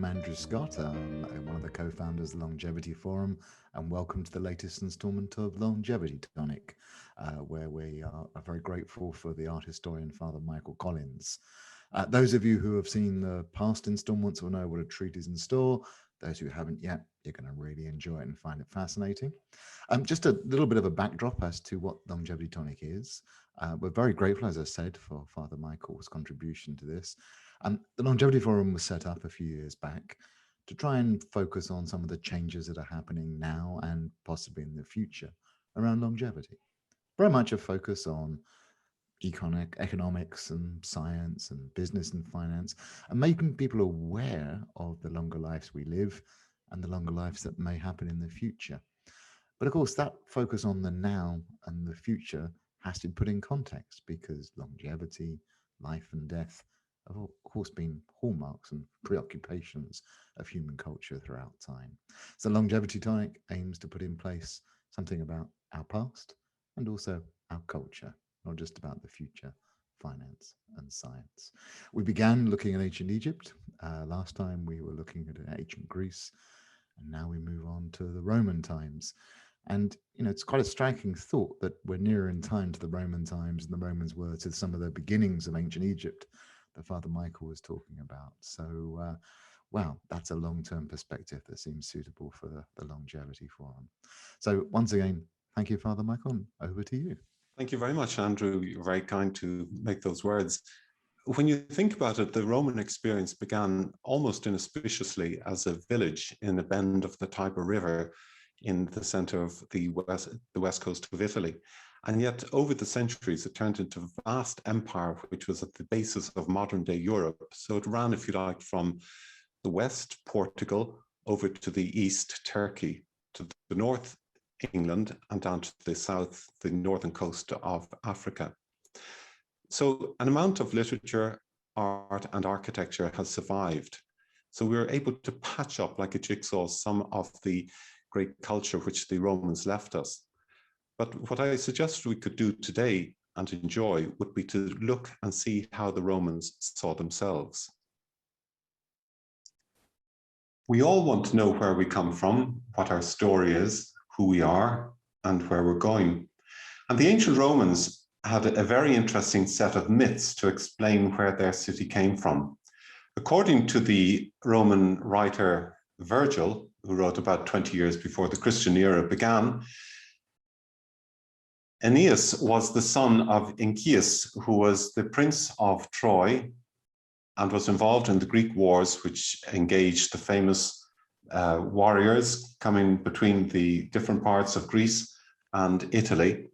I'm Andrew Scott. I'm one of the co-founders of the Longevity Forum, and welcome to the latest installment of Longevity Tonic, where we are very grateful for the art historian Father Michael Collins. Those of you who have seen the past installments will know what a treat is in store. Those who haven't yet, you're going to really enjoy it and find it fascinating. Just a little bit of a backdrop as to what Longevity Tonic is. We're very grateful, as I said, for Father Michael's contribution to this. The Longevity Forum was set up a few years back to try and focus on some of the changes that are happening now and possibly in the future around longevity. Very much a focus on economics and science and business and finance, and making people aware of the longer lives we live and the longer lives that may happen in the future. But of course, that focus on the now and the future has to be put in context, because longevity, life and death have of course been hallmarks and preoccupations of human culture throughout time. So Longevity Tonic aims to put in place something about our past and also our culture, not just about the future, finance and science. We began looking at ancient Egypt. Last time we were looking at ancient Greece, and now we move on to the Roman times. And, it's quite a striking thought that we're nearer in time to the Roman times than the Romans were to some of the beginnings of ancient Egypt that Father Michael was talking about. So, wow, that's a long-term perspective that seems suitable for the Longevity Forum. So once again, thank you, Father Michael, and over to you. Thank you very much, Andrew. You're very kind to make those words. When you think about it, the Roman experience began almost inauspiciously as a village in a bend of the Tiber River in the center of the west coast of Italy. And yet over the centuries, it turned into a vast empire, which was at the basis of modern day Europe. So it ran, if you like, from the west, Portugal, over to the east, Turkey, to the north, England, and down to the south, the northern coast of Africa. So an amount of literature, art, and architecture has survived. So we were able to patch up like a jigsaw some of the great culture which the Romans left us. But what I suggest we could do today and enjoy would be to look and see how the Romans saw themselves. We all want to know where we come from, what our story is, who we are, and where we're going. And the ancient Romans had a very interesting set of myths to explain where their city came from. According to the Roman writer Virgil, who wrote about 20 years before the Christian era began, Aeneas was the son of Enceius, who was the prince of Troy and was involved in the Greek wars, which engaged the famous warriors coming between the different parts of Greece and Italy.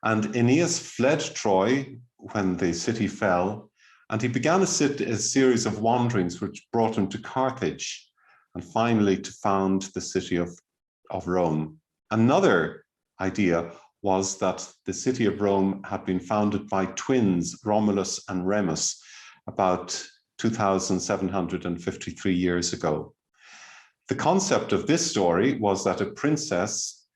And Aeneas fled Troy when the city fell, and he began a series of wanderings which brought him to Carthage, and finally to found the city of Rome. Another idea was that the city of Rome had been founded by twins, Romulus and Remus, about 2,753 years ago. The concept of this story was that a princess,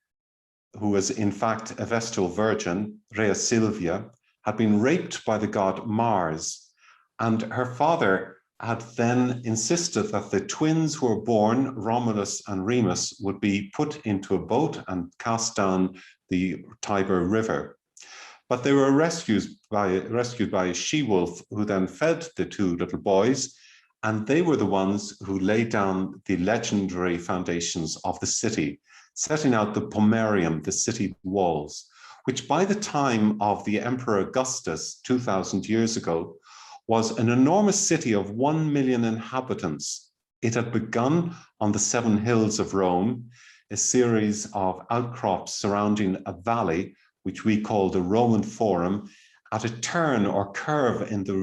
who was in fact a Vestal virgin, Rhea Silvia, had been raped by the god Mars, and her father had then insisted that the twins who were born, Romulus and Remus, would be put into a boat and cast down the Tiber River. But they were rescued by a she-wolf, who then fed the two little boys, and they were the ones who laid down the legendary foundations of the city, setting out the Pomerium, the city walls, which by the time of the Emperor Augustus, 2,000 years ago, was an enormous city of 1 million inhabitants. It had begun on the 7 hills of Rome, a series of outcrops surrounding a valley, which we call the Roman Forum, at a turn or curve in the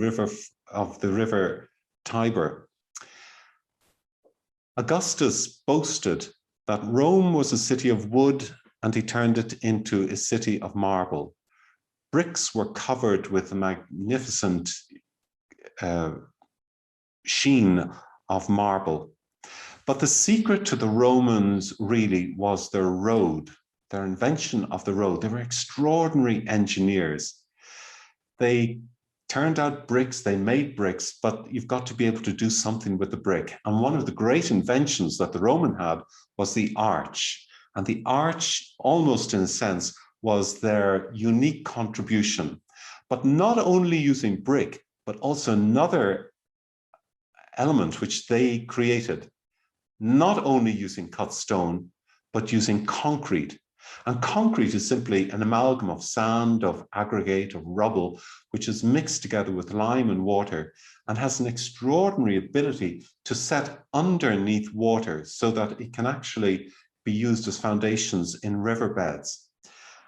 river Tiber. Augustus boasted that Rome was a city of wood, and he turned it into a city of marble. Bricks were covered with a magnificent sheen of marble. But the secret to the Romans really was their road, their invention of the road. They were extraordinary engineers. They turned out bricks, they made bricks, but you've got to be able to do something with the brick. And one of the great inventions that the Roman had was the arch. And the arch, almost in a sense, was their unique contribution, but not only using brick, but also another element which they created, not only using cut stone, but using concrete. And concrete is simply an amalgam of sand, of aggregate, of rubble, which is mixed together with lime and water and has an extraordinary ability to set underneath water so that it can actually be used as foundations in riverbeds.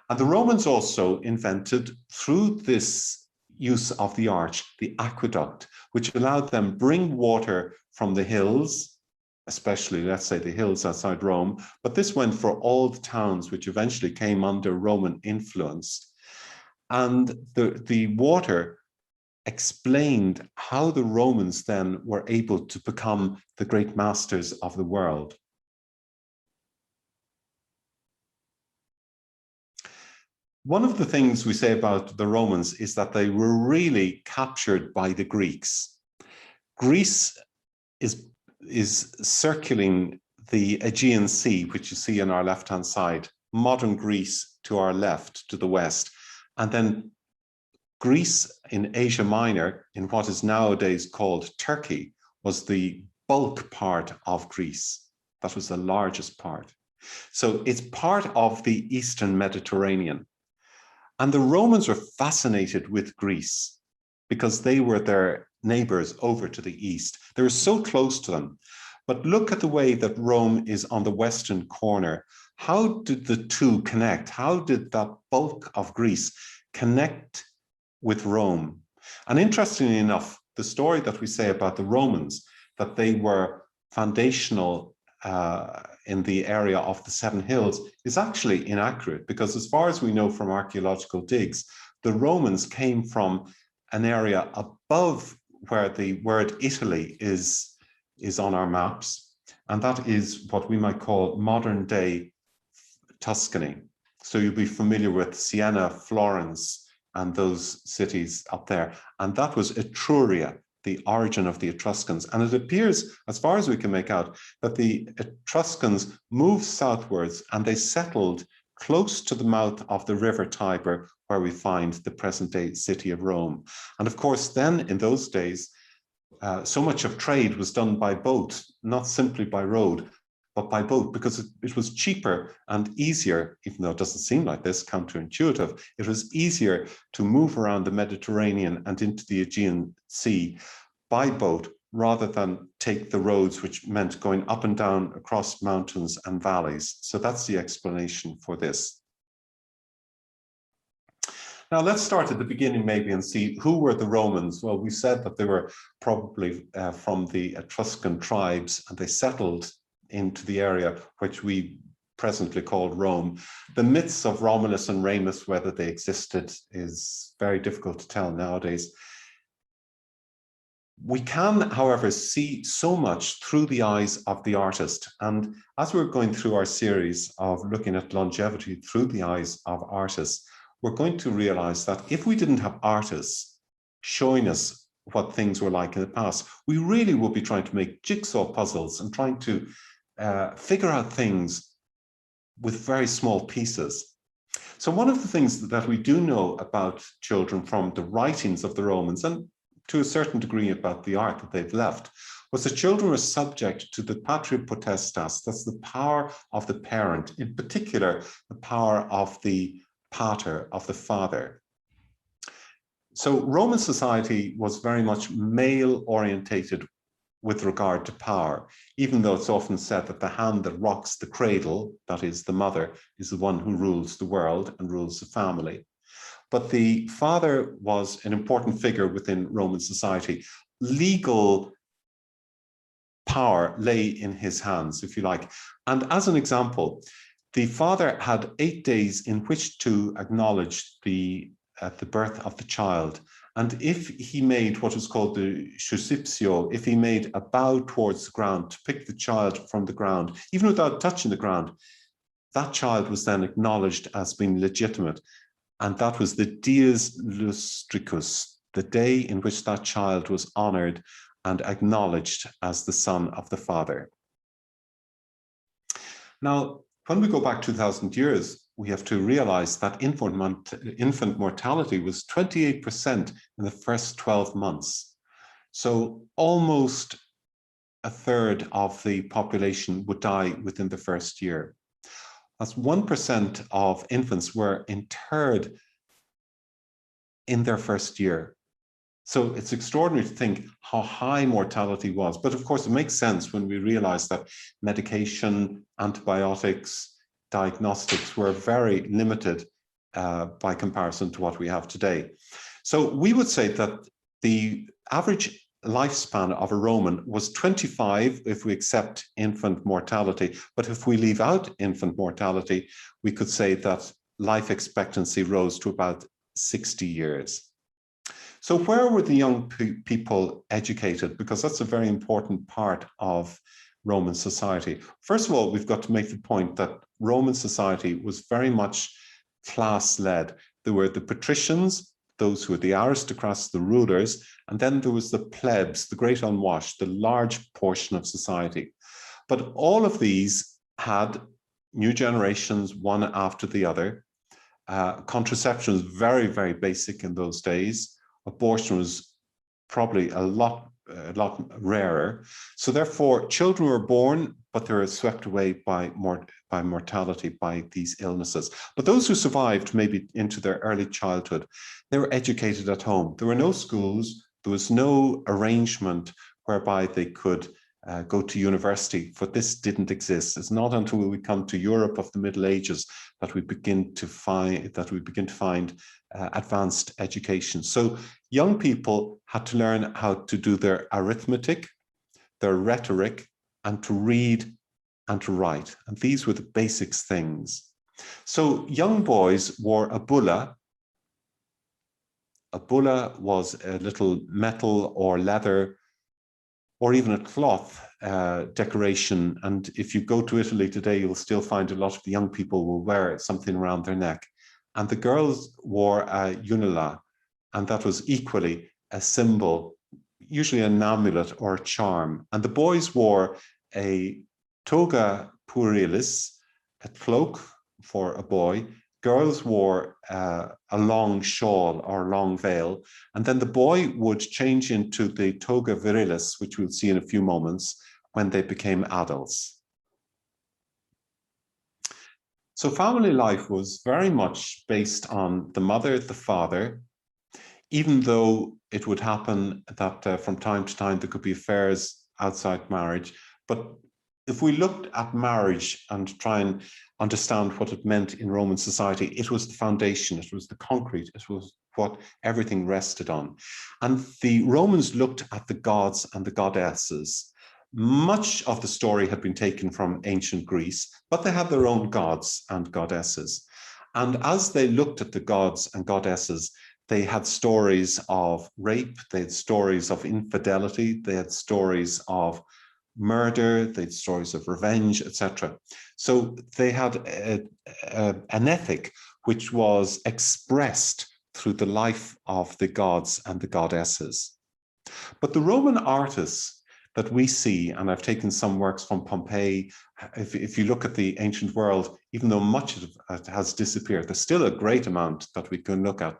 And the Romans also invented, through this use of the arch, the aqueduct, which allowed them bring water from the hills, especially, let's say, the hills outside Rome, but this went for all the towns which eventually came under Roman influence. And the water explained how the Romans then were able to become the great masters of the world. One of the things we say about the Romans is that they were really captured by the Greeks. Greece is circling the Aegean Sea, which you see on our left-hand side, modern Greece to our left, to the west. And then Greece in Asia Minor, in what is nowadays called Turkey, was the bulk part of Greece. That was the largest part. So it's part of the Eastern Mediterranean. And the Romans were fascinated with Greece because they were their neighbors over to the east. They were so close to them. But look at the way that Rome is on the western corner. How did the two connect? How did that bulk of Greece connect with Rome? And interestingly enough, the story that we say about the Romans, that they were foundational in the area of the Seven Hills, is actually inaccurate, because as far as we know from archaeological digs, the Romans came from an area above where the word Italy is on our maps, and that is what we might call modern day Tuscany. So you'll be familiar with Siena, Florence, and those cities up there. And that was Etruria, the origin of the Etruscans. And it appears, as far as we can make out, that the Etruscans moved southwards and they settled close to the mouth of the river Tiber, where we find the present-day city of Rome. And of course, then in those days, so much of trade was done by boat, not simply by road, but by boat, because it was cheaper and easier, even though it doesn't seem like this, counterintuitive. It was easier to move around the Mediterranean and into the Aegean Sea by boat, rather than take the roads, which meant going up and down across mountains and valleys. So that's the explanation for this. Now let's start at the beginning maybe and see who were the Romans. Well, we said that they were probably from the Etruscan tribes, and they settled into the area which we presently call Rome. The myths of Romulus and Remus, whether they existed, is very difficult to tell nowadays. We can, however, see so much through the eyes of the artist. And as we're going through our series of looking at longevity through the eyes of artists, we're going to realize that if we didn't have artists showing us what things were like in the past, we really would be trying to make jigsaw puzzles and trying to figure out things with very small pieces. So one of the things that we do know about children from the writings of the Romans, and to a certain degree about the art that they've left, was that children were subject to the patria potestas. That's the power of the parent, in particular, the power of the pater, of the father. So Roman society was very much male orientated with regard to power, even though it's often said that the hand that rocks the cradle, that is the mother, is the one who rules the world and rules the family. But the father was an important figure within Roman society. Legal power lay in his hands, if you like. And as an example, the father had 8 days in which to acknowledge the birth of the child. And if he made what was called the susciptio, if he made a bow towards the ground to pick the child from the ground, even without touching the ground, that child was then acknowledged as being legitimate. And that was the dies lustricus, the day in which that child was honored and acknowledged as the son of the father. Now, when we go back 2,000 years, we have to realize that infant mortality was 28% in the first 12 months. So almost a third of the population would die within the first year. That's 1% of infants were interred in their first year. So it's extraordinary to think how high mortality was. But of course, it makes sense when we realize that medication, antibiotics, diagnostics were very limited by comparison to what we have today. So we would say that the average lifespan of a Roman was 25 if we accept infant mortality. But if we leave out infant mortality, we could say that life expectancy rose to about 60 years. So where were the young people educated? Because that's a very important part of Roman society. First of all, we've got to make the point that Roman society was very much class-led. There were the patricians, those who were the aristocrats, the rulers, and then there was the plebs, the great unwashed, the large portion of society. But all of these had new generations, one after the other. Contraception was very, very basic in those days. Abortion was probably a lot rarer. So therefore, children were born, but they were swept away by mortality, by these illnesses. But those who survived maybe into their early childhood, they were educated at home. There were no schools. There was no arrangement whereby they could go to university, for this didn't exist. It's not until we come to Europe of the Middle Ages that we begin to find advanced education. So young people had to learn how to do their arithmetic, their rhetoric, and to read and to write. And these were the basic things. So young boys wore a bulla. A bulla was a little metal or leather or even a cloth decoration. And if you go to Italy today, you'll still find a lot of the young people will wear something around their neck. And the girls wore a unula, and that was equally a symbol, usually an amulet or a charm. And the boys wore a toga purilis, a cloak for a boy. Girls wore a long shawl or long veil, and then the boy would change into the toga virilis, which we'll see in a few moments, when they became adults. So family life was very much based on the mother, the father, even though it would happen that from time to time there could be affairs outside marriage. But if we looked at marriage and try and understand what it meant in Roman society, it was the foundation, it was the concrete, it was what everything rested on. And the Romans looked at the gods and the goddesses. Much of the story had been taken from ancient Greece, but they had their own gods and goddesses. And as they looked at the gods and goddesses, they had stories of rape, they had stories of infidelity, they had stories of murder, they had stories of revenge, etc. So they had an ethic which was expressed through the life of the gods and the goddesses. But the Roman artists that we see, and I've taken some works from Pompeii, if you look at the ancient world, even though much of it has disappeared, there's still a great amount that we can look at.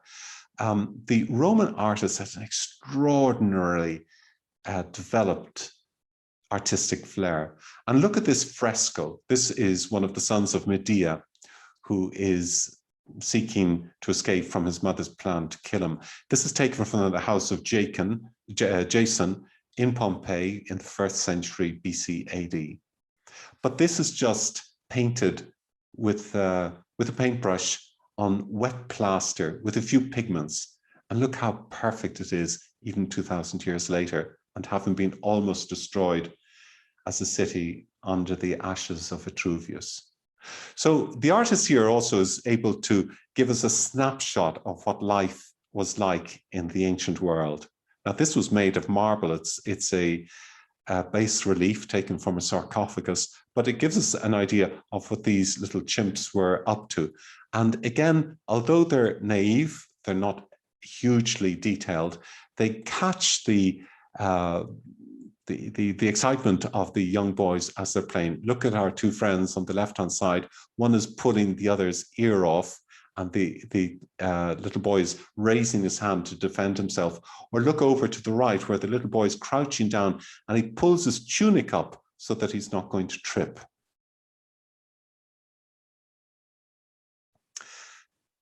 The Roman artist has an extraordinarily developed artistic flair. And look at this fresco. This is one of the sons of Medea, who is seeking to escape from his mother's plan to kill him. This is taken from the house of Jason in Pompeii in the 1st century BC AD. But this is just painted with a paintbrush on wet plaster with a few pigments. And look how perfect it is even 2,000 years later, and having been almost destroyed as a city under the ashes of Vitruvius. So the artist here also is able to give us a snapshot of what life was like in the ancient world. Now, this was made of marble. It's a bas relief taken from a sarcophagus, but it gives us an idea of what these little chimps were up to. And again, although they're naive, they're not hugely detailed. They catch the excitement of the young boys as they're playing. Look at our two friends on the left-hand side. One is pulling the other's ear off, and the little boy is raising his hand to defend himself. Or look over to the right where the little boy is crouching down and he pulls his tunic up so that he's not going to trip.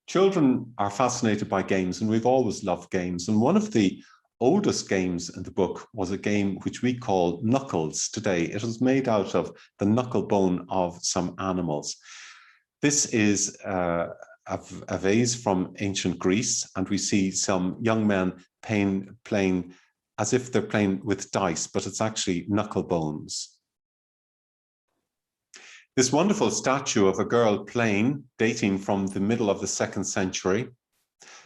Children are fascinated by games, and we've always loved games. And one of the oldest games in the book was a game which we call Knuckles today. It was made out of the knuckle bone of some animals. This is a vase from ancient Greece, and we see some young men playing as if they're playing with dice, but it's actually knuckle bones. This wonderful statue of a girl playing, dating from the middle of the 2nd century,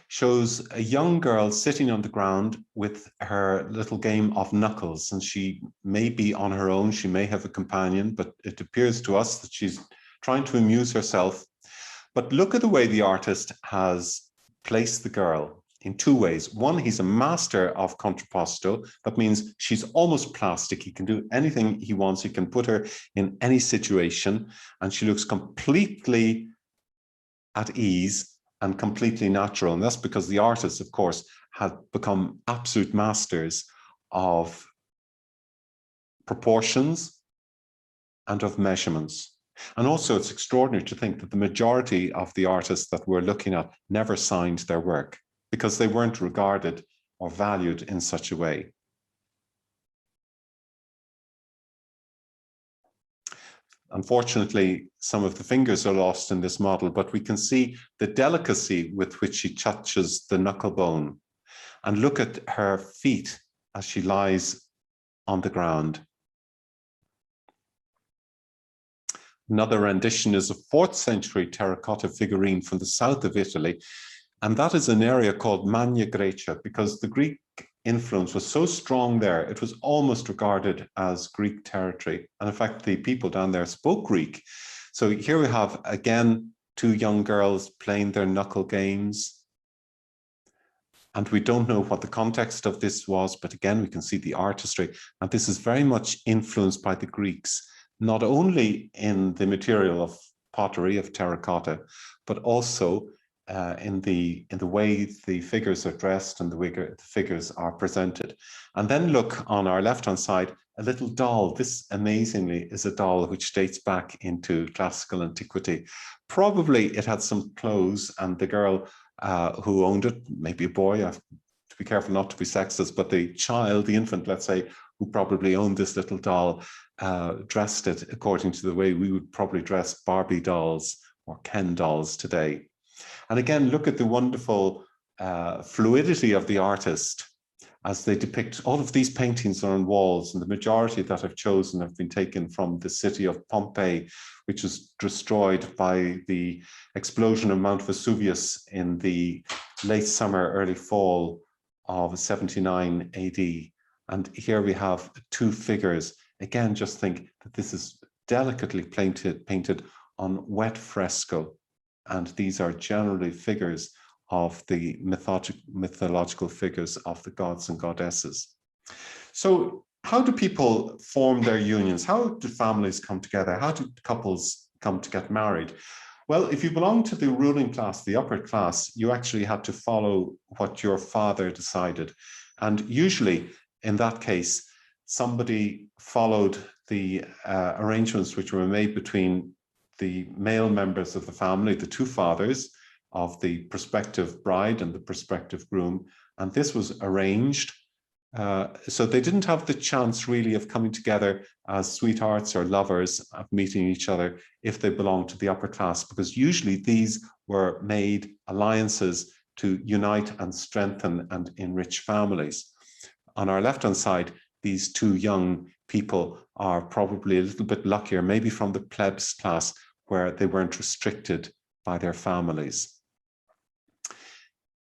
shows a young girl sitting on the ground with her little game of knuckles, and she may be on her own, she may have a companion, but it appears to us that she's trying to amuse herself. But look at the way the artist has placed the girl in two ways. One, he's a master of contrapposto. That means she's almost plastic. He can do anything he wants. He can put her in any situation, and she looks completely at ease and completely natural. And that's because the artists, of course, had become absolute masters of proportions and of measurements. And also, it's extraordinary to think that the majority of the artists that we're looking at never signed their work, because they weren't regarded or valued in such a way. Unfortunately, some of the fingers are lost in this model, but we can see the delicacy with which she touches the knuckle bone. And look at her feet as she lies on the ground. Another rendition is a 4th century terracotta figurine from the south of Italy. And that is an area called Magna Graecia, because the Greek influence was so strong there, it was almost regarded as Greek territory. And in fact, the people down there spoke Greek. So here we have, again, two young girls playing their knuckle games. And we don't know what the context of this was, but again, we can see the artistry. And this is very much influenced by the Greeks, not only in the material of pottery, of terracotta, but also in the way the figures are dressed and the way the figures are presented. And then look on our left-hand side, a little doll. This, amazingly, is a doll which dates back into classical antiquity. Probably it had some clothes, and the girl who owned it, maybe a boy, I have to be careful not to be sexist, but the child, the infant, let's say, who probably owned this little doll, dressed it according to the way we would probably dress Barbie dolls or Ken dolls today. And again, look at the wonderful fluidity of the artist as they depict. All of these paintings are on walls, and the majority that I've chosen have been taken from the city of Pompeii, which was destroyed by the explosion of Mount Vesuvius in the late summer, early fall of 79 AD. And here we have two figures. Again, just think that this is delicately painted on wet fresco. And these are generally figures of the mythological figures of the gods and goddesses. So how do people form their unions? How do families come together? How do couples come to get married? Well, if you belong to the ruling class, the upper class, you actually had to follow what your father decided. And usually, in that case, somebody followed the arrangements which were made between the male members of the family, the two fathers of the prospective bride and the prospective groom, and this was arranged. So they didn't have the chance really of coming together as sweethearts or lovers, of meeting each other if they belonged to the upper class, because usually these were made alliances to unite and strengthen and enrich families. On our left-hand side, these two young people are probably a little bit luckier, maybe from the plebs class, where they weren't restricted by their families.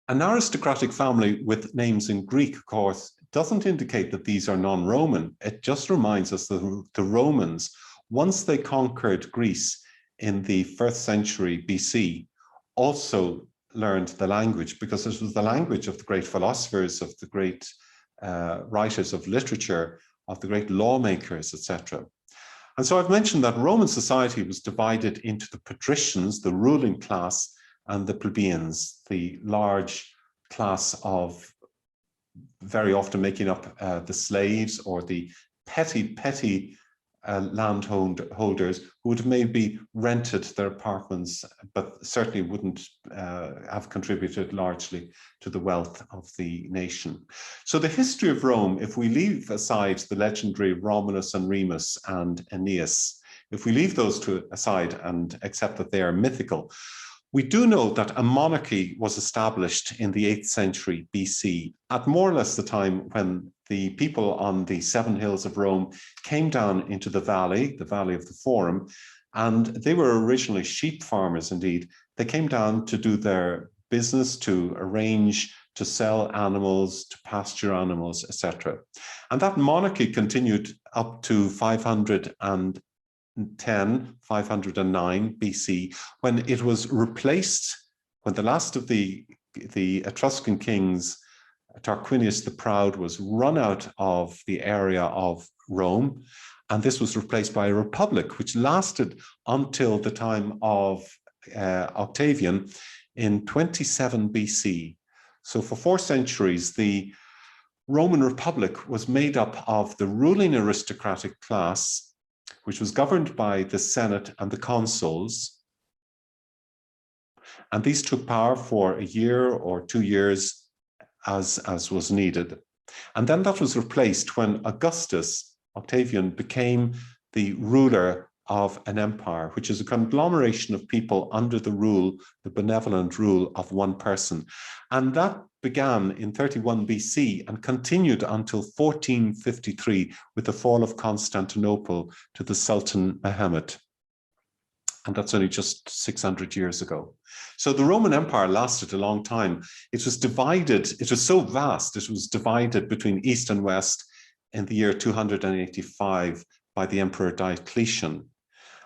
An aristocratic family with names in Greek, of course, doesn't indicate that these are non-Roman. It just reminds us that the Romans, once they conquered Greece in the 1st century BC, also learned the language, because it was the language of the great philosophers, of the great writers of literature, of the great lawmakers, etc. And so I've mentioned that Roman society was divided into the patricians, the ruling class, and the plebeians, the large class of very often making up the slaves or the petty landholders who would have maybe rented their apartments, but certainly wouldn't have contributed largely to the wealth of the nation. So the history of Rome, if we leave aside the legendary Romulus and Remus and Aeneas, if we leave those two aside and accept that they are mythical, we do know that a monarchy was established in the 8th century BC, at more or less the time when the people on the 7 hills of Rome came down into the valley of the Forum, and they were originally sheep farmers indeed. They came down to do their business, to arrange to sell animals, to pasture animals, etc. And that monarchy continued up to 509 BC, when it was replaced, when the last of the Etruscan kings, Tarquinius the Proud, was run out of the area of Rome, and this was replaced by a republic, which lasted until the time of Octavian in 27 BC. So for 4 centuries, the Roman Republic was made up of the ruling aristocratic class, which was governed by the Senate and the consuls. And these took power for a year or 2 years as was needed. And then that was replaced when Octavian became the ruler of an empire, which is a conglomeration of people under the benevolent rule of one person. And that began in 31 BC and continued until 1453 with the fall of Constantinople to the Sultan Mehmed. And that's only just 600 years ago. So the Roman Empire lasted a long time. It was divided, it was so vast, it was divided between East and West in the year 285 by the Emperor Diocletian.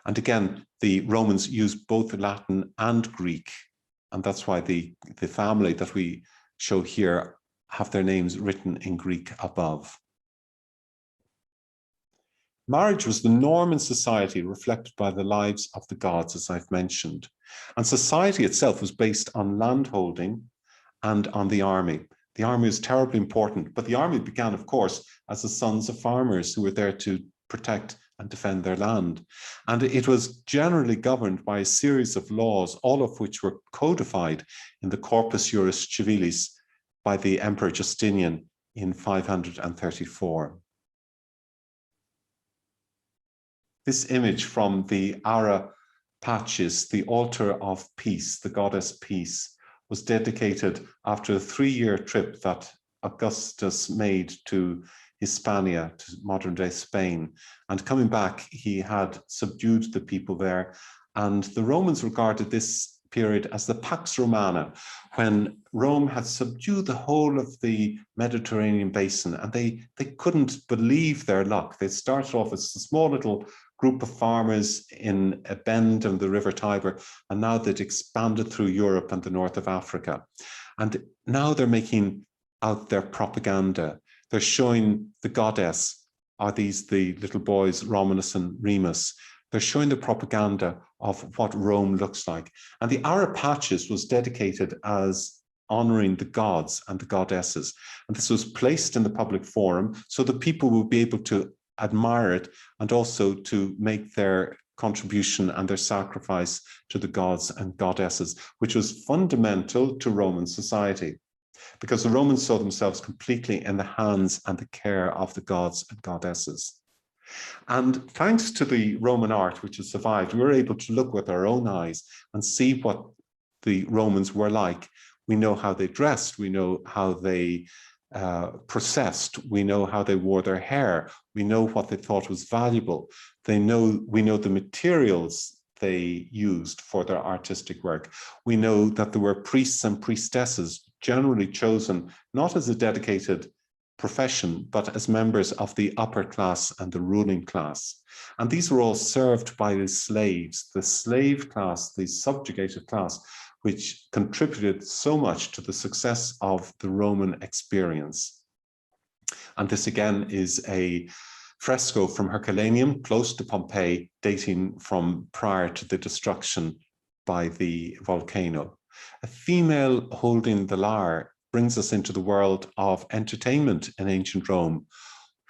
And again, the Romans used both Latin and Greek. And that's why the family that we show here have their names written in Greek above. Marriage was the norm in society, reflected by the lives of the gods, as I've mentioned. And society itself was based on landholding and on the army. The army was terribly important, but the army began, of course, as the sons of farmers who were there to protect and defend their land. And it was generally governed by a series of laws, all of which were codified in the Corpus Juris Civilis by the Emperor Justinian in 534. This image from the Ara Pacis, the altar of peace, the goddess peace, was dedicated after a 3-year trip that Augustus made to Hispania, to modern-day Spain. And coming back, he had subdued the people there. And the Romans regarded this period as the Pax Romana, when Rome had subdued the whole of the Mediterranean basin, and they couldn't believe their luck. They started off as a small little group of farmers in a bend of the River Tiber, and now they'd expanded through Europe and the north of Africa. And now they're making out their propaganda. They're showing the goddess, are these the little boys, Romulus and Remus. They're showing the propaganda of what Rome looks like. And the Ara Pacis was dedicated as honoring the gods and the goddesses. And this was placed in the public forum so that people would be able to admire it and also to make their contribution and their sacrifice to the gods and goddesses, which was fundamental to Roman society, because the Romans saw themselves completely in the hands and the care of the gods and goddesses. And thanks to the Roman art, which has survived, we were able to look with our own eyes and see what the Romans were like. We know how they dressed, we know how they processed, we know how they wore their hair, we know what they thought was valuable. We know the materials they used for their artistic work. We know that there were priests and priestesses generally chosen not as a dedicated profession, but as members of the upper class and the ruling class. And these were all served by the slaves. The slave class, the subjugated class, which contributed so much to the success of the Roman experience. And this again is a fresco from Herculaneum, close to Pompeii, dating from prior to the destruction by the volcano. A female holding the lyre brings us into the world of entertainment in ancient Rome.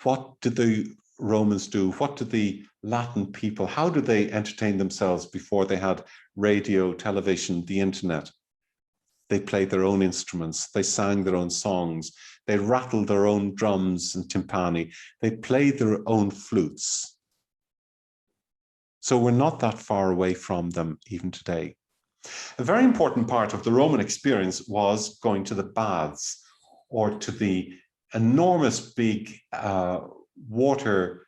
What did the Romans do? What did the Latin people, how did they entertain themselves before they had radio, television, the internet? They played their own instruments, they sang their own songs, they rattled their own drums and timpani, they played their own flutes. So we're not that far away from them even today. A very important part of the Roman experience was going to the baths, or to the enormous big water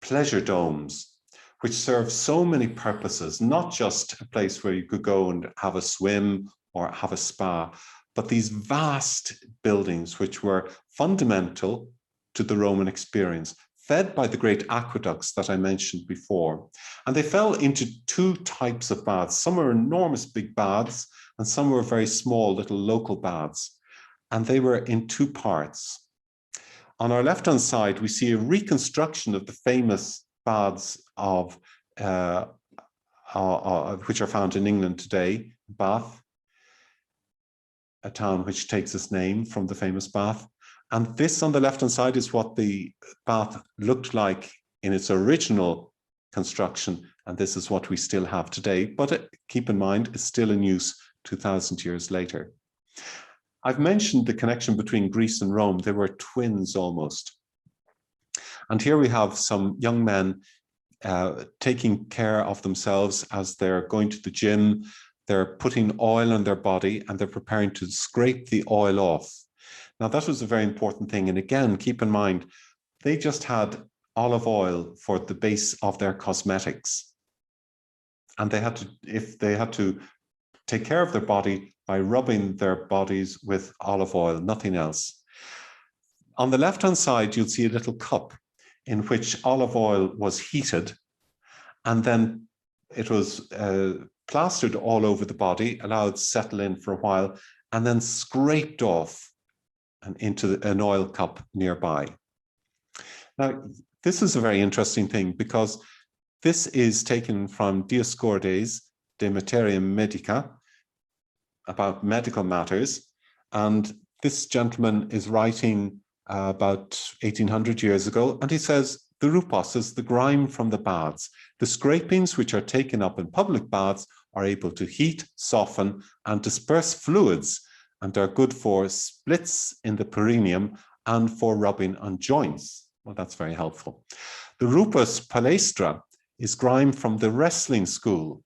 pleasure domes, which serve so many purposes, not just a place where you could go and have a swim or have a spa, but these vast buildings which were fundamental to the Roman experience, fed by the great aqueducts that I mentioned before. And they fell into two types of baths. Some were enormous big baths, and some were very small little local baths. And they were in two parts. On our left-hand side, we see a reconstruction of the famous baths of which are found in England today, Bath, a town which takes its name from the famous bath. And this on the left-hand side is what the bath looked like in its original construction. And this is what we still have today. But keep in mind, it's still in use 2,000 years later. I've mentioned the connection between Greece and Rome. They were twins almost. And here we have some young men taking care of themselves as they're going to the gym. They're putting oil on their body and they're preparing to scrape the oil off. Now, that was a very important thing. And again, keep in mind, they just had olive oil for the base of their cosmetics. And they had to, if they had to take care of their body by rubbing their bodies with olive oil, nothing else. On the left-hand side, you'll see a little cup in which olive oil was heated, and then it was plastered all over the body, allowed to settle in for a while, and then scraped off and into an oil cup nearby. Now, this is a very interesting thing because this is taken from Dioscorides de Materia Medica, about medical matters. And this gentleman is writing about 1800 years ago, and he says, the rupos is the grime from the baths. The scrapings which are taken up in public baths are able to heat, soften, and disperse fluids, and are good for splits in the perineum and for rubbing on joints. Well, that's very helpful. The rupus palestra is grime from the wrestling school.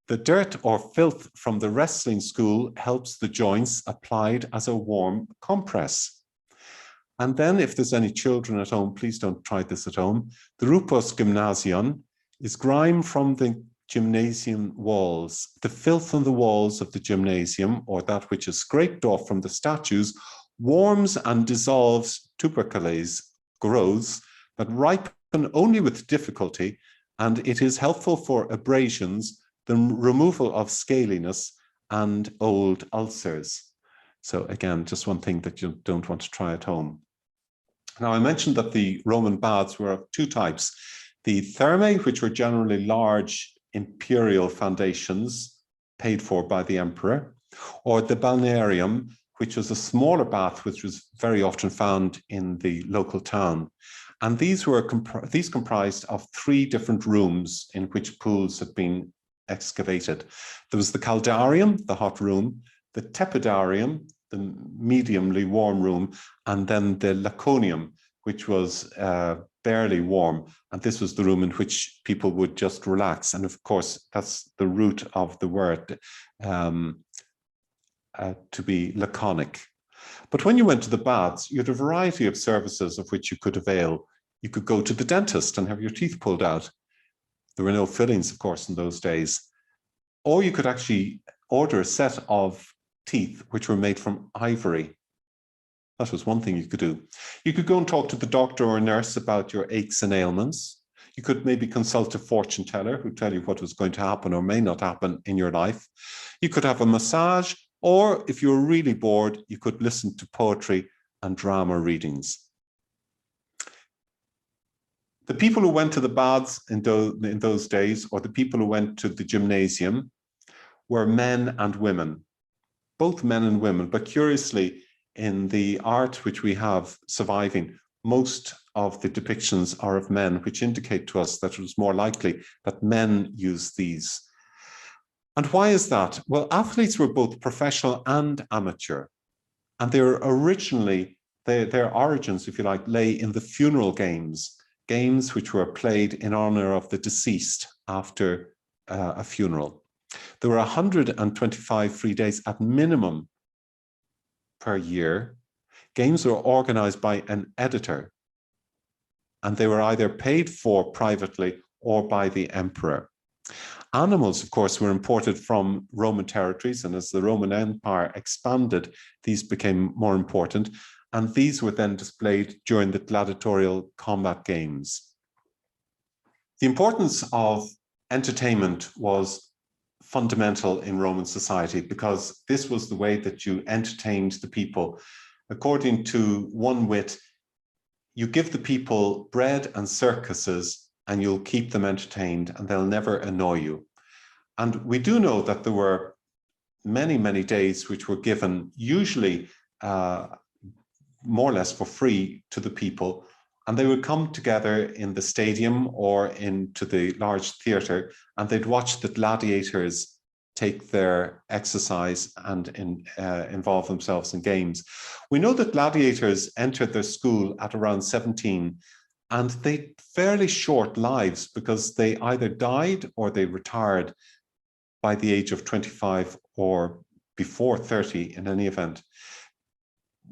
The dirt or filth from the wrestling school helps the joints applied as a warm compress. And then if there's any children at home, please don't try this at home. The rupus gymnasion is grime from the gymnasium walls. The filth on the walls of the gymnasium, or that which is scraped off from the statues, warms and dissolves tuberculous growths that ripen only with difficulty, and it is helpful for abrasions, the removal of scaliness, and old ulcers. So again, just one thing that you don't want to try at home. Now, I mentioned that the Roman baths were of two types. The thermae, which were generally large imperial foundations paid for by the emperor, or the balnearium, which was a smaller bath, which was very often found in the local town. And these comprised of three different rooms in which pools had been excavated. There was the caldarium, the hot room, the tepidarium, the mediumly warm room, and then the laconium, which was barely warm. And this was the room in which people would just relax. And of course, that's the root of the word to be laconic. But when you went to the baths, you had a variety of services of which you could avail. You could go to the dentist and have your teeth pulled out. There were no fillings, of course, in those days. Or you could actually order a set of teeth which were made from ivory. That was one thing you could do. You could go and talk to the doctor or nurse about your aches and ailments. You could maybe consult a fortune teller who tell you what was going to happen or may not happen in your life. You could have a massage, or if you were really bored, you could listen to poetry and drama readings. The people who went to the baths in those days, or the people who went to the gymnasium, were men and women, both men and women. But curiously, in the art which we have surviving, most of the depictions are of men, which indicate to us that it was more likely that men used these. And why is that? Well, athletes were both professional and amateur. And they were originally, their origins, if you like, lay in the funeral games, games which were played in honor of the deceased after a funeral. There were 125 free days at minimum per year. Games were organized by an editor, and they were either paid for privately or by the emperor. Animals, of course, were imported from Roman territories, and as the Roman Empire expanded, these became more important, and these were then displayed during the gladiatorial combat games. The importance of entertainment was fundamental in Roman society because this was the way that you entertained the people. According to one wit, you give the people bread and circuses and you'll keep them entertained and they'll never annoy you. And we do know that there were many, many days which were given, usually more or less for free to the people, and they would come together in the stadium or into the large theatre, and they'd watch the gladiators take their exercise and involve themselves in games. We know that gladiators entered their school at around 17, and they had fairly short lives because they either died or they retired by the age of 25 or before 30 in any event.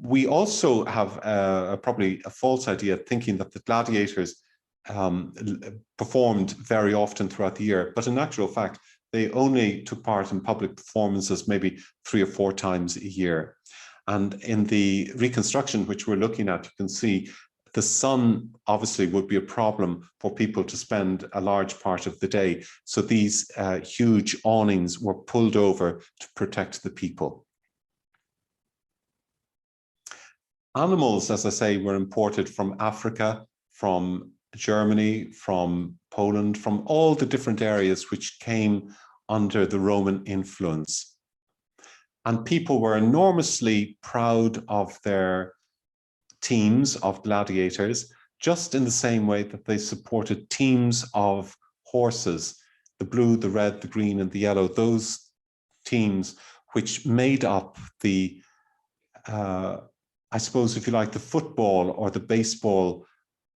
We also have probably a false idea thinking that the gladiators performed very often throughout the year, but in actual fact, they only took part in public performances maybe 3 or 4 times a year. And in the reconstruction which we're looking at, you can see the sun obviously would be a problem for people to spend a large part of the day. So these huge awnings were pulled over to protect the people. Animals, as I say, were imported from Africa, from Germany, from Poland, from all the different areas which came under the Roman influence. And people were enormously proud of their teams of gladiators, just in the same way that they supported teams of horses, the blue, the red, the green, and the yellow, those teams which made up the I suppose, if you like, the football or the baseball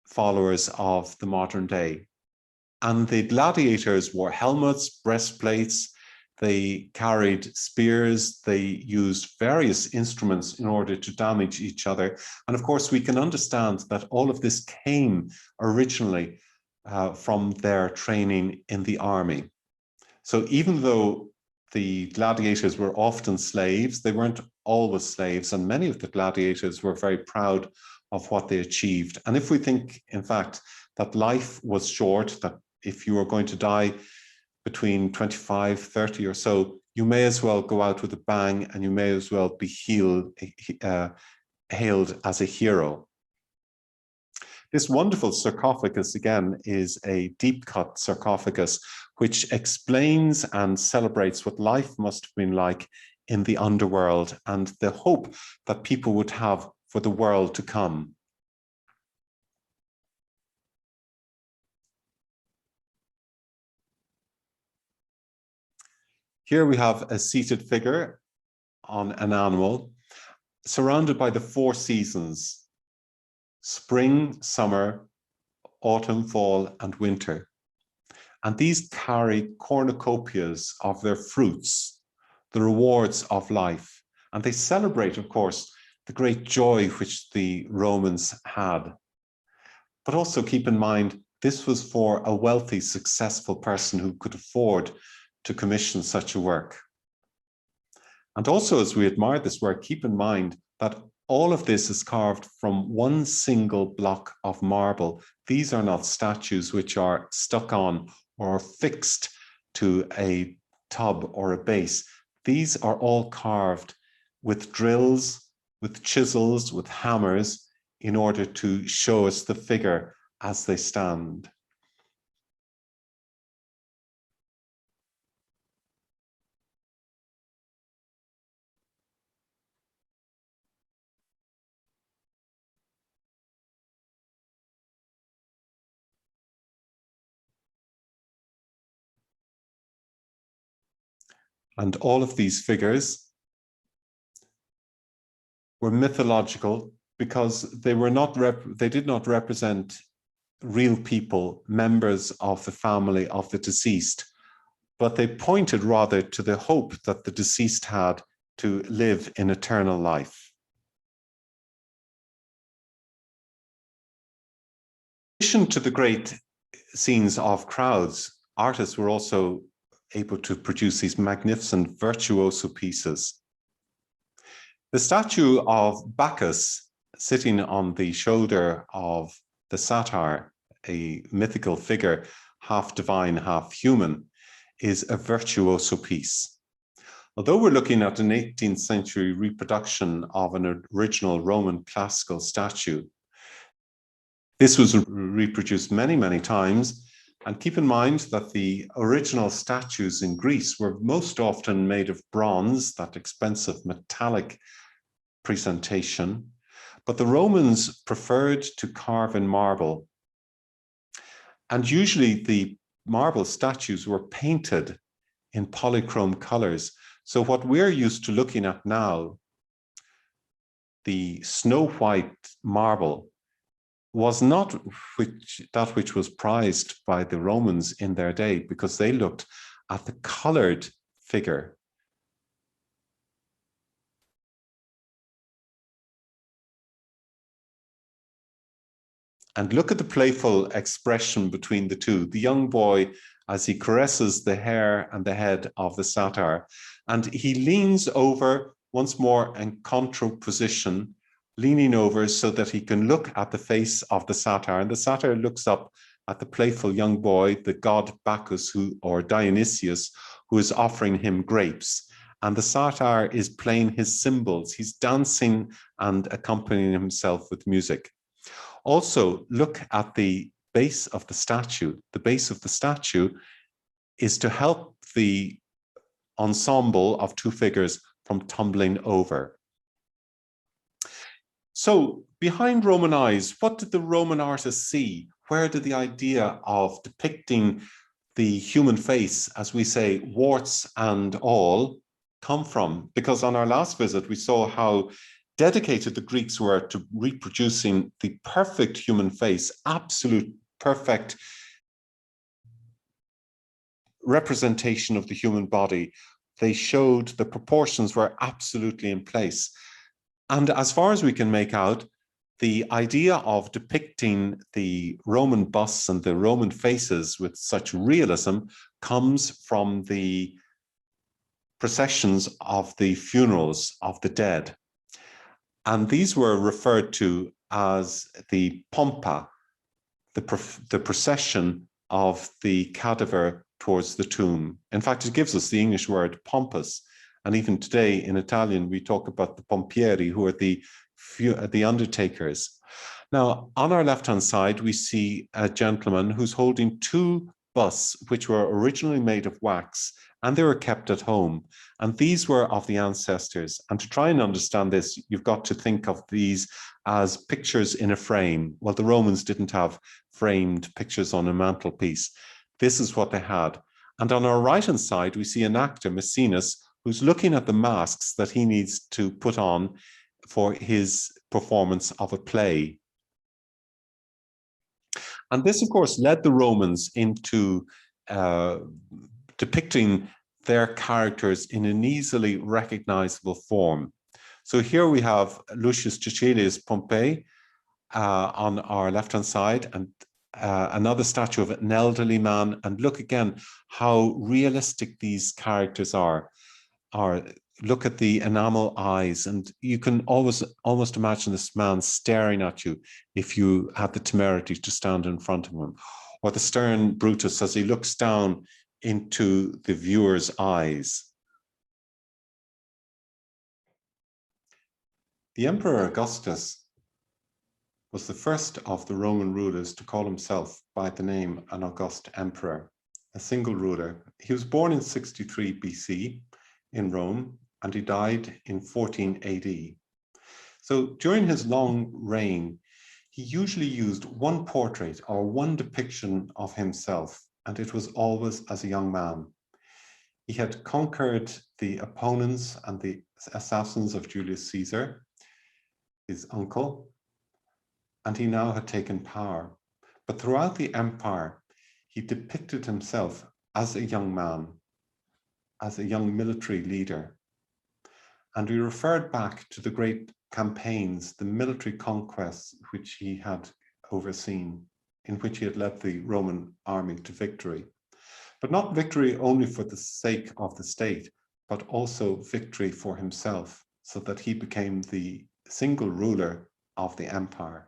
followers of the modern day. And the gladiators wore helmets, breastplates, they carried spears, they used various instruments in order to damage each other. And of course, we can understand that all of this came originally from their training in the army. So even though the gladiators were often slaves, they weren't always slaves, and many of the gladiators were very proud of what they achieved. And if we think, in fact, that life was short, that if you were going to die between 25, 30 or so, you may as well go out with a bang and you may as well be hailed as a hero. This wonderful sarcophagus, again, is a deep cut sarcophagus, which explains and celebrates what life must have been like in the underworld and the hope that people would have for the world to come. Here we have a seated figure on an animal surrounded by the 4 seasons: spring, summer, autumn, fall, and winter. And these carry cornucopias of their fruits, the rewards of life. And they celebrate, of course, the great joy which the Romans had. But also keep in mind, this was for a wealthy, successful person who could afford to commission such a work. And also, as we admire this work, keep in mind that all of this is carved from one single block of marble. These are not statues which are stuck on or fixed to a tub or a base. These are all carved with drills, with chisels, with hammers, in order to show us the figure as they stand. And all of these figures were mythological because they did not represent real people, members of the family of the deceased, but they pointed rather to the hope that the deceased had to live in eternal life. In addition to the great scenes of crowds, artists were also able to produce these magnificent virtuoso pieces. The statue of Bacchus sitting on the shoulder of the satyr, a mythical figure, half divine, half human, is a virtuoso piece. Although we're looking at an 18th century reproduction of an original Roman classical statue, this was reproduced many, many times. And keep in mind that the original statues in Greece were most often made of bronze, that expensive metallic presentation, but the Romans preferred to carve in marble. And usually the marble statues were painted in polychrome colors. So what we're used to looking at now, the snow white marble, was not that which was prized by the Romans in their day, because they looked at the colored figure. And look at the playful expression between the two. The young boy, as he caresses the hair and the head of the satyr, and he leans over once more in contra position, leaning over so that he can look at the face of the satyr. And the satyr looks up at the playful young boy, the god Bacchus, or Dionysius, who is offering him grapes. And the satyr is playing his cymbals. He's dancing and accompanying himself with music. Also, look at the base of the statue. The base of the statue is to help the ensemble of two figures from tumbling over. So behind Roman eyes, what did the Roman artists see? Where did the idea of depicting the human face, as we say, warts and all, come from? Because on our last visit, we saw how dedicated the Greeks were to reproducing the perfect human face, absolute perfect representation of the human body. They showed the proportions were absolutely in place. And as far as we can make out, the idea of depicting the Roman busts and the Roman faces with such realism comes from the processions of the funerals of the dead. And these were referred to as the pompa, the procession of the cadaver towards the tomb. In fact, it gives us the English word pompous. And even today in Italian, we talk about the pompieri, who are the undertakers. Now, on our left-hand side, we see a gentleman who's holding two busts, which were originally made of wax, and they were kept at home. And these were of the ancestors. And to try and understand this, you've got to think of these as pictures in a frame. Well, the Romans didn't have framed pictures on a mantelpiece. This is what they had. And on our right-hand side, we see an actor, Maecenas, who's looking at the masks that he needs to put on for his performance of a play. And this, of course, led the Romans into depicting their characters in an easily recognizable form. So here we have Lucius Cecilius Pompeii on our left-hand side, and another statue of an elderly man. And look again how realistic these characters are. look at the enamel eyes, and you can almost imagine this man staring at you if you had the temerity to stand in front of him, or the stern Brutus as he looks down into the viewer's eyes. The Emperor Augustus was the first of the Roman rulers to call himself by the name an August Emperor, a single ruler. He was born in 63 BC in Rome, and he died in 14 AD. So during his long reign, he usually used one portrait or one depiction of himself, and it was always as a young man. He had conquered the opponents and the assassins of Julius Caesar, his uncle, and he now had taken power. But throughout the empire, he depicted himself as a young man, as a young military leader. And we referred back to the great campaigns, the military conquests which he had overseen, in which he had led the Roman army to victory. But not victory only for the sake of the state, but also victory for himself, so that he became the single ruler of the empire.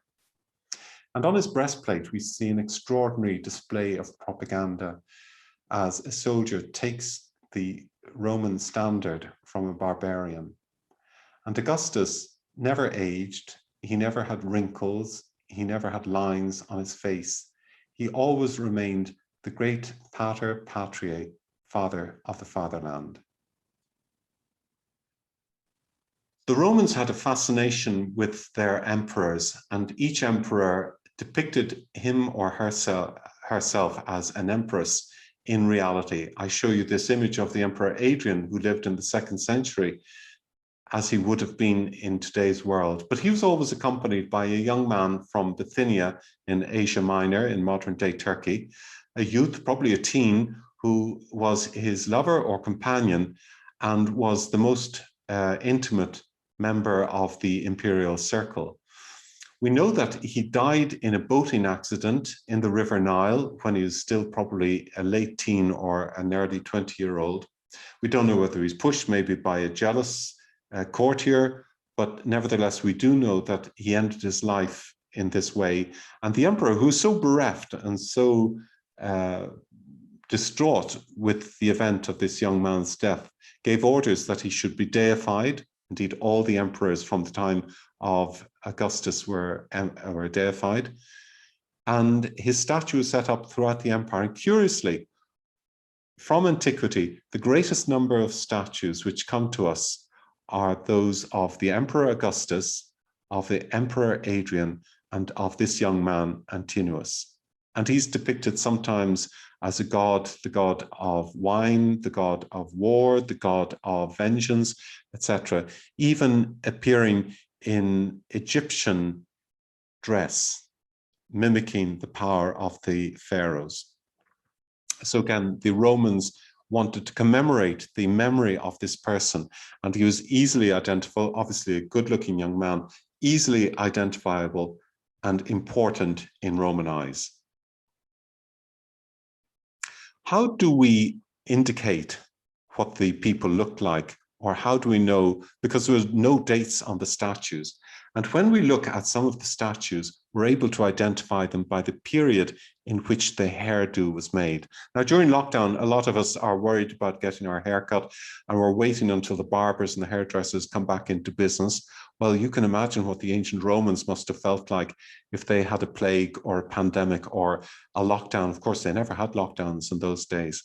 And on his breastplate, we see an extraordinary display of propaganda as a soldier takes the Roman standard from a barbarian. And Augustus never aged, he never had wrinkles, he never had lines on his face. He always remained the great Pater Patriae, father of the fatherland. The Romans had a fascination with their emperors, and each emperor depicted him or herself as an empress in reality. I show you this image of the Emperor Adrian, who lived in the 2nd century, as he would have been in today's world. But he was always accompanied by a young man from Bithynia in Asia Minor, in modern-day Turkey, a youth, probably a teen, who was his lover or companion and was the most intimate member of the imperial circle. We know that he died in a boating accident in the River Nile when he was still probably a late teen or an early 20-year-old. We don't know whether he's pushed maybe by a jealous courtier, but nevertheless, we do know that he ended his life in this way. And the emperor, who was so bereft and so distraught with the event of this young man's death, gave orders that he should be deified. Indeed, all the emperors from the time of Augustus were deified. And his statue was set up throughout the empire. And curiously, from antiquity, the greatest number of statues which come to us are those of the Emperor Augustus, of the Emperor Adrian, and of this young man, Antinous. And he's depicted sometimes as a god, the god of wine, the god of war, the god of vengeance, etc., even appearing in Egyptian dress, mimicking the power of the pharaohs. So again, the Romans wanted to commemorate the memory of this person, and he was easily identifiable, obviously a good-looking young man, easily identifiable and important in Roman eyes. How do we indicate what the people looked like, or how do we know? Because there was no dates on the statues. And when we look at some of the statues, we're able to identify them by the period in which the hairdo was made. Now, during lockdown, a lot of us are worried about getting our hair cut, and we're waiting until the barbers and the hairdressers come back into business. Well, you can imagine what the ancient Romans must have felt like if they had a plague or a pandemic or a lockdown. Of course, they never had lockdowns in those days.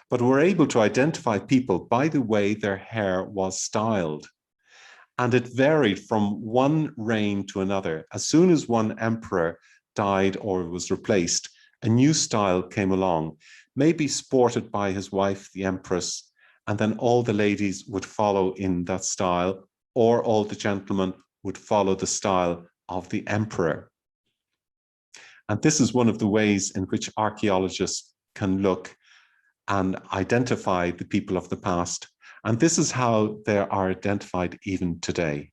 But we're able to identify people by the way their hair was styled. And it varied from one reign to another. As soon as one emperor died or was replaced, a new style came along, maybe sported by his wife, the empress, and then all the ladies would follow in that style, or all the gentlemen would follow the style of the emperor. And this is one of the ways in which archaeologists can look and identify the people of the past. And this is how they are identified even today.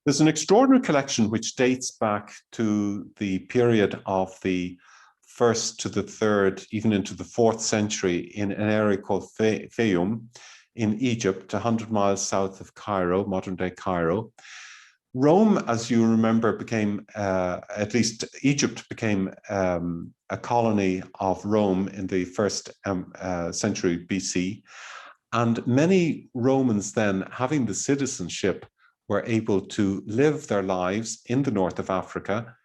There's an extraordinary collection which dates back to the period of the 1st to the 3rd, even into the 4th century, in an area called Faiyum in Egypt, 100 miles south of Cairo, modern-day Cairo. Rome, as you remember, became, at least Egypt became a colony of Rome in the 1st century BC. And many Romans then, having the citizenship, were able to live their lives in the north of Africa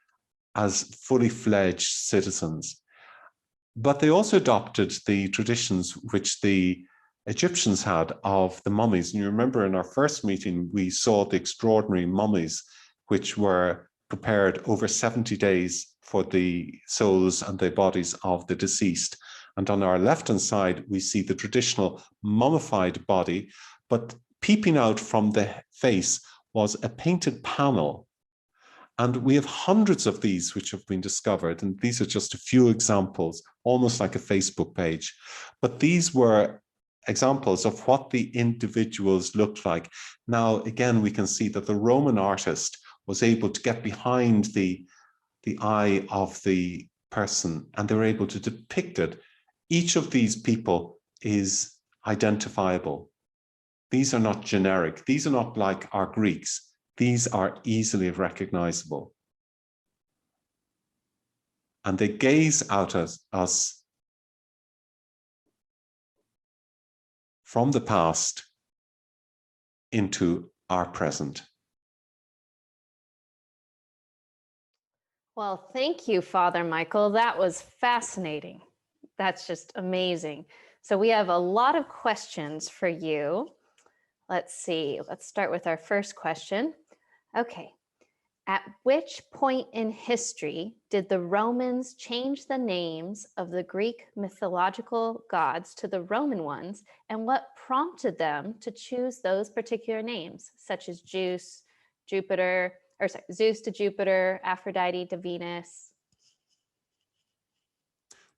as fully fledged citizens. But they also adopted the traditions which the Egyptians had of the mummies. And you remember in our first meeting, we saw the extraordinary mummies, which were prepared over 70 days for the souls and the bodies of the deceased. And on our left-hand side, we see the traditional mummified body, but peeping out from the face was a painted panel. And we have hundreds of these which have been discovered, and these are just a few examples, almost like a Facebook page. But these were examples of what the individuals looked like. Now, again, we can see that the Roman artist was able to get behind the eye of the person, and they were able to depict it. Each of these people is identifiable. These are not generic. These are not like our Greeks. These are easily recognizable. And they gaze out at us from the past into our present. Well, thank you, Father Michael. That was fascinating. That's just amazing. So we have a lot of questions for you. Let's see. Let's start with our first question. Okay. At which point in history did the Romans change the names of the Greek mythological gods to the Roman ones, and what prompted them to choose those particular names, such as Zeus to Jupiter, Aphrodite to Venus?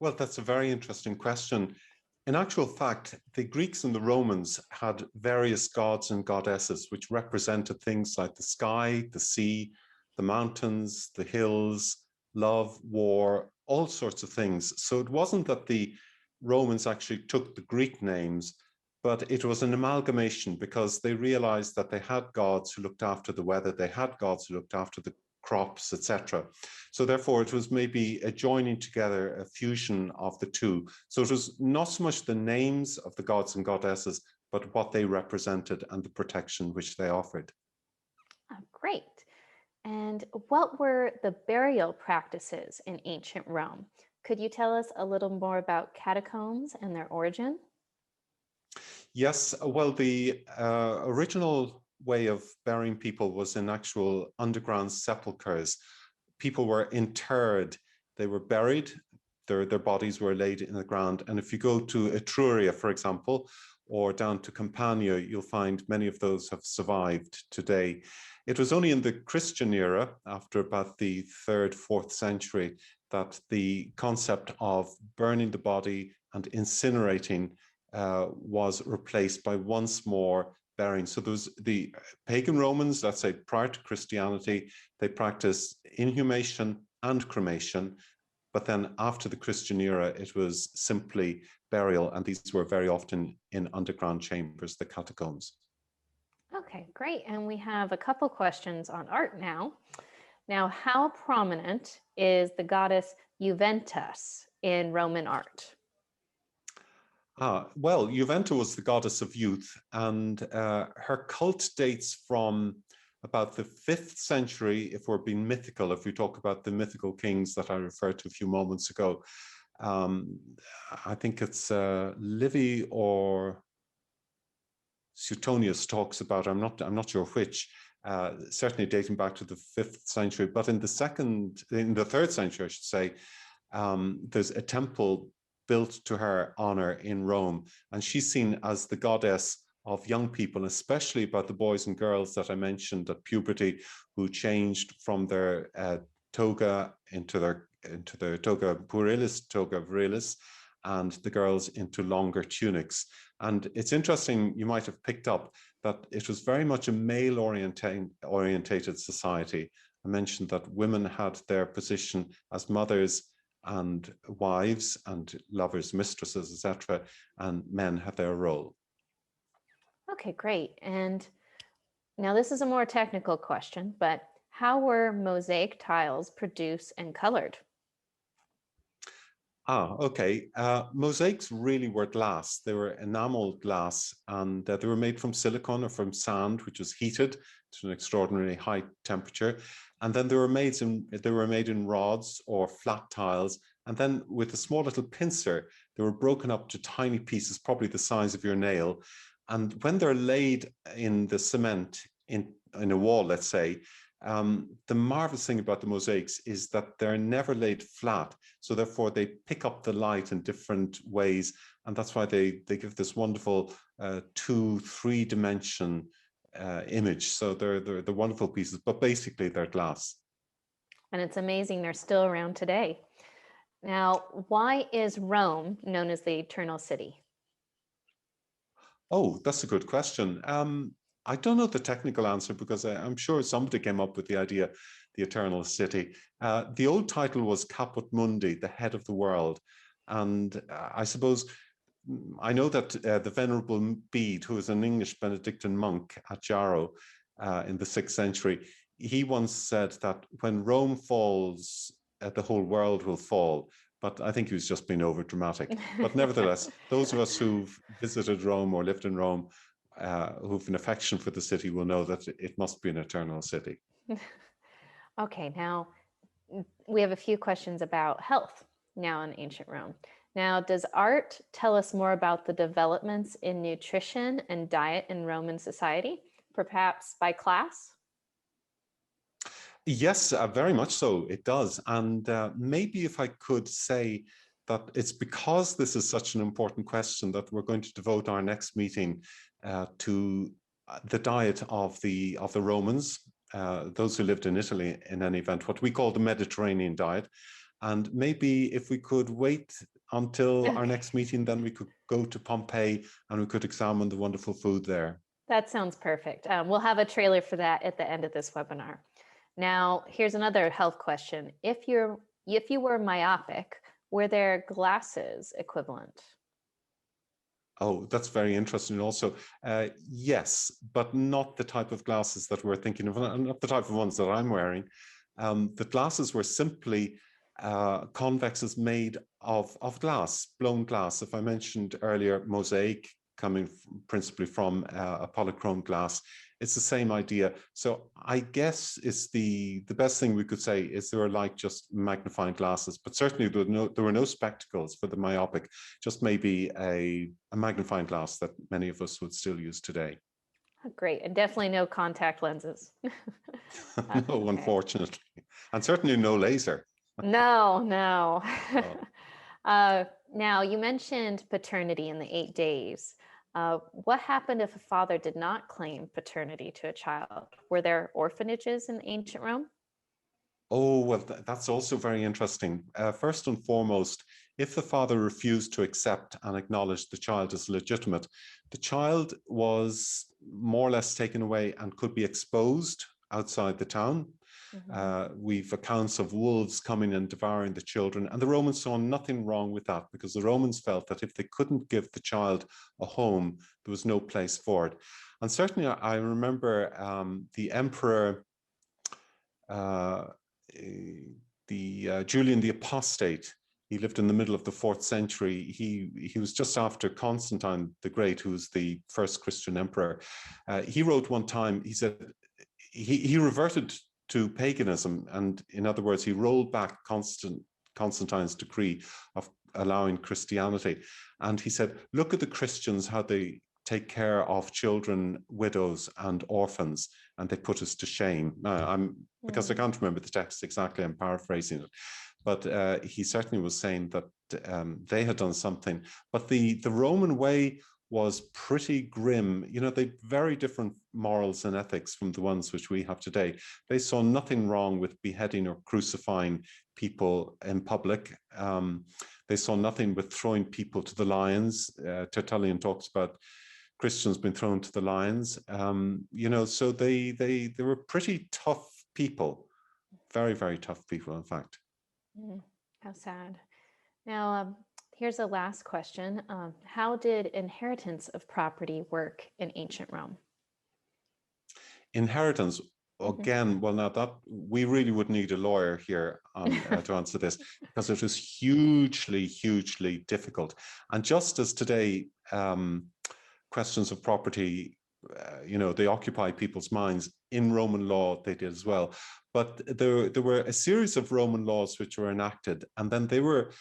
Well, that's a very interesting question. In actual fact, the Greeks and the Romans had various gods and goddesses which represented things like the sky, the sea, the mountains, the hills, love, war, all sorts of things. So it wasn't that the Romans actually took the Greek names, but it was an amalgamation because they realized that they had gods who looked after the weather, they had gods who looked after the crops, etc. So therefore it was maybe a joining together, a fusion of the two. So it was not so much the names of the gods and goddesses, but what they represented and the protection which they offered. Oh, great. And what were the burial practices in ancient Rome? Could you tell us a little more about catacombs and their origin? Yes, well, the original way of burying people was in actual underground sepulchres. People were interred, they were buried, their bodies were laid in the ground. And if you go to Etruria, for example, or down to Campania, you'll find many of those have survived today. It was only in the Christian era, after about the 3rd, 4th century, that the concept of burning the body and incinerating was replaced by once more burying. So there was the pagan Romans, let's say prior to Christianity, they practiced inhumation and cremation. But then after the Christian era, it was simply burial. And these were very often in underground chambers, the catacombs. Okay, great. And we have a couple questions on art now. Now, how prominent is the goddess Juventus in Roman art? Well, Juventa was the goddess of youth, and her cult dates from about the 5th century, if we're being mythical, if we talk about the mythical kings that I referred to a few moments ago. I think it's Livy or Suetonius talks about, I'm not sure which, certainly dating back to the 5th century, but in the 3rd century, I should say, there's a temple built to her honor in Rome, and she's seen as the goddess of young people, especially about the boys and girls that I mentioned at puberty, who changed from their toga into their toga puerilis, toga virilis, and the girls into longer tunics. And it's interesting, you might have picked up that it was very much a male orientated society. I mentioned that women had their position as mothers and wives and lovers, mistresses, etc., and men have their role. Okay, great. And now this is a more technical question, but how were mosaic tiles produced and colored? Okay. Mosaics really were glass. They were enameled glass, and they were made from silicon or from sand, which was heated to an extraordinarily high temperature. And then they were made in rods or flat tiles. And then with a small little pincer, they were broken up to tiny pieces, probably the size of your nail. And when they're laid in the cement in a wall, let's say, the marvelous thing about the mosaics is that they're never laid flat. So therefore they pick up the light in different ways. And that's why they give this wonderful 2-3 dimension image. So they're wonderful pieces, but basically they're glass. And it's amazing they're still around today. Now, why is Rome known as the Eternal City? Oh, that's a good question. I don't know the technical answer because I'm sure somebody came up with the idea, the Eternal City. The old title was Caput Mundi, the head of the world. And I suppose, I know that the Venerable Bede, who was an English Benedictine monk at Jarrow in the 6th century, he once said that when Rome falls, the whole world will fall. But I think he was just being over dramatic. But nevertheless, those of us who've visited Rome or lived in Rome, who've an affection for the city, will know that it must be an eternal city. Okay, now we have a few questions about health now in ancient Rome. Now, does art tell us more about the developments in nutrition and diet in Roman society, perhaps by class? Yes, very much so. It does. And maybe if I could say that it's because this is such an important question that we're going to devote our next meeting to the diet of the Romans, those who lived in Italy in any event, what we call the Mediterranean diet. And maybe if we could wait until our next meeting, then we could go to Pompeii and we could examine the wonderful food there. That sounds perfect. We'll have a trailer for that at the end of this webinar. Now, here's another health question. If you were myopic, were there glasses equivalent? Oh, that's very interesting also. Yes, but not the type of glasses that we're thinking of, not the type of ones that I'm wearing. The glasses were simply convexes made of glass, blown glass. If I mentioned earlier, mosaic coming principally from a polychrome glass, it's the same idea. So I guess it's the best thing we could say is they were like just magnifying glasses, but certainly there were no spectacles for the myopic, just maybe a magnifying glass that many of us would still use today. Oh, great, and definitely no contact lenses. No, Okay. unfortunately, and certainly no laser. No. Oh. Now, you mentioned paternity in the 8 days. What happened if a father did not claim paternity to a child? Were there orphanages in ancient Rome? Oh, well, that's also very interesting. First and foremost, if the father refused to accept and acknowledge the child as legitimate, the child was more or less taken away and could be exposed outside the town. We've accounts of wolves coming and devouring the children, and the Romans saw nothing wrong with that because the Romans felt that if they couldn't give the child a home, there was no place for it. And certainly I remember the emperor, Julian the Apostate. He lived in the middle of the 4th century. He was just after Constantine the Great, who was the first Christian emperor. He wrote one time, he said, he reverted to paganism, and in other words, he rolled back Constantine's decree of allowing Christianity. And he said, look at the Christians, how they take care of children, widows, and orphans, and they put us to shame. Now, because I can't remember the text exactly, I'm paraphrasing it. But he certainly was saying that they had done something. But the Roman way was pretty grim. You know, they very different morals and ethics from the ones which we have today. They saw nothing wrong with beheading or crucifying people in public. They saw nothing with throwing people to the lions. Tertullian talks about Christians being thrown to the lions. You know, so they were pretty tough people, very, very tough people, in fact. How sad. Now, here's a last question. How did inheritance of property work in ancient Rome? Inheritance, Mhm. again, well, now that we really would need a lawyer here to answer this, because it was hugely, hugely difficult. And just as today, questions of property, they occupy people's minds, in Roman law they did as well. But there were a series of Roman laws which were enacted, and then they were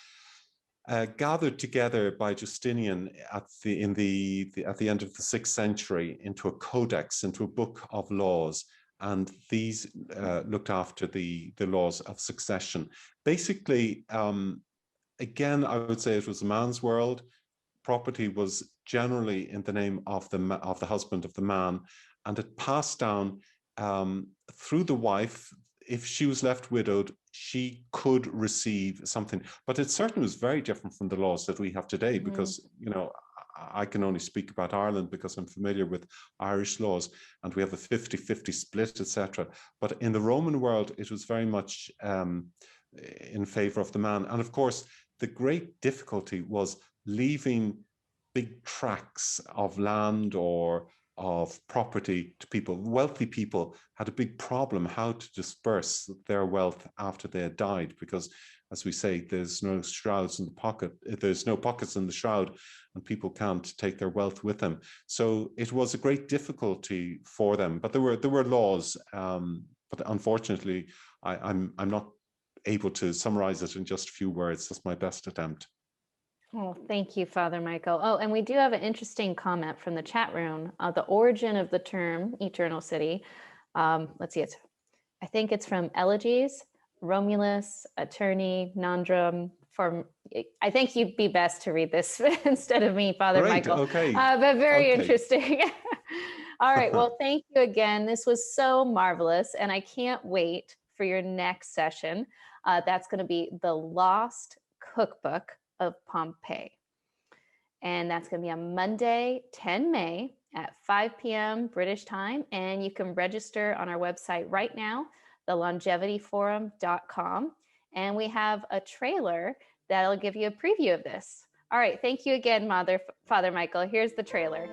gathered together by Justinian at the end of the 6th century into a codex, into a book of laws, and these looked after the laws of succession. Basically, again, I would say it was a man's world. Property was generally in the name of the husband of the man, and it passed down through the wife. If she was left widowed, she could receive something, but it certainly was very different from the laws that we have today, because I can only speak about Ireland because I'm familiar with Irish laws, and we have a 50-50 split, etc. But in the Roman world, it was very much in favor of the man. And of course, the great difficulty was leaving big tracts of land or of property to people. Wealthy people had a big problem how to disperse their wealth after they had died, because, as we say, there's no shrouds in the pocket, there's no pockets in the shroud, and people can't take their wealth with them. So it was a great difficulty for them. But there were laws, but unfortunately, I'm not able to summarize it in just a few words. That's my best attempt. Oh, thank you, Father Michael. Oh, and we do have an interesting comment from the chat room. The origin of the term eternal city. Let's see, I think it's from Elegies, Romulus, Attorney, Nondrum. I think you'd be best to read this instead of me, Father Great, Michael. okay. But very Okay. interesting. All right, well, thank you again. This was so marvelous, and I can't wait for your next session. That's going to be the Lost Cookbook of Pompeii. And that's going to be on Monday, 10 May at 5 p.m. British time. And you can register on our website right now, thelongevityforum.com. And we have a trailer that'll give you a preview of this. All right. Thank you again, Father Michael. Here's the trailer.